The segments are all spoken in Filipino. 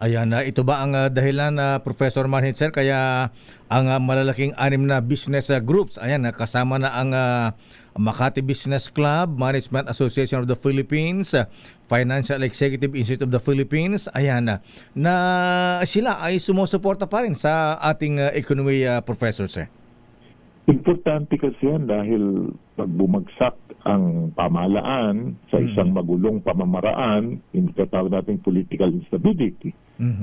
Ayan, ito ba ang dahilan na Professor Manhid, sir, kaya ang malalaking 6 na business groups, ayan, kasama na ang Makati Business Club, Management Association of the Philippines, Financial Executive Institute of the Philippines, ayan, na sila ay sumusuporta pa rin sa ating ekonomiya, Professor, sir? Importante kasi yan dahil pag bumagsak ang pamahalaan sa isang magulong pamamaraan, yung tatawag nating political instability,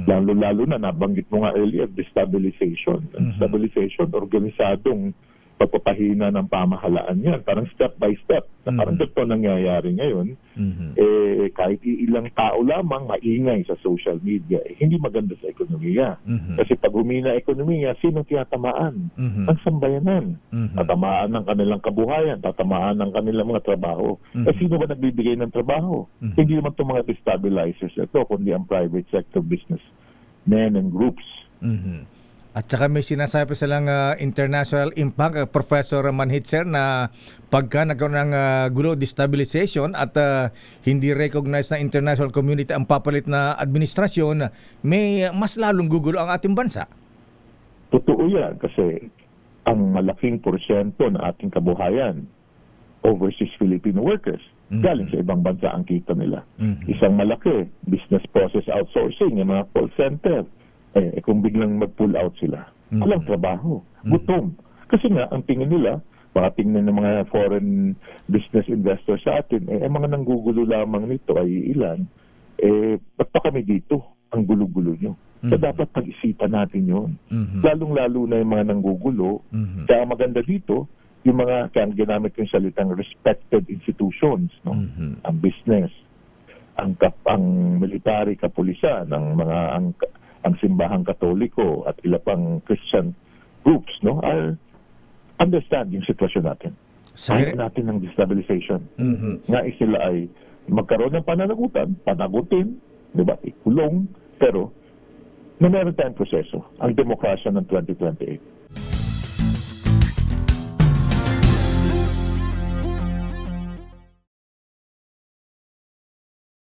lalo-lalo na nabanggit mo nga earlier, destabilization. Destabilization, organisadong pagpapahina ng pamahalaan yan. Parang step by step. Parang ito nangyayari ngayon. Kahit ilang tao lamang maingay sa social media, hindi maganda sa ekonomiya. Kasi pag humina ekonomiya, sinong tiyatamaan? Ang sambayanan. Tatamaan ng kanilang kabuhayan, tatamaan ng kanilang mga trabaho. Sino ba nagbibigay ng trabaho? Hindi naman itong mga destabilizers ito, kundi ang private sector business men and groups. At saka may sinasabi silang international impact, Professor Manhid, sir, na pagka nagkaroon ng gulo, destabilization at hindi recognized na international community ang papalit na administrasyon, may mas lalong gugulo ang ating bansa. Totoo yan kasi ang malaking porsyento ng ating kabuhayan, overseas Filipino workers, galing sa ibang bansa ang kita nila. Isang malaki, business process outsourcing, yung mga call center. Kung biglang mag-pull out sila, walang trabaho, gutom. Kasi nga, ang tingin nila, baka tingnan ng mga foreign business investors sa atin, mga nanggugulo lamang nito ay ilan, ba't pa kami dito? Ang gulo-gulo nyo. So, dapat pag-isipan natin yun. Lalong-lalo na yung mga nanggugulo. Kaya maganda dito, yung mga, kaya ginamit yung salitang respected institutions, no? Ang business, ang military, kapulisan, ang simbahang Katoliko at ilang pang Christian groups, no, are understand yung sitwasyon natin. Ayaw natin ng destabilization. Nga sila ay magkaroon ng panagutin, di ba, ikulong, pero na meron tayong proseso, ang demokrasya ng 2028.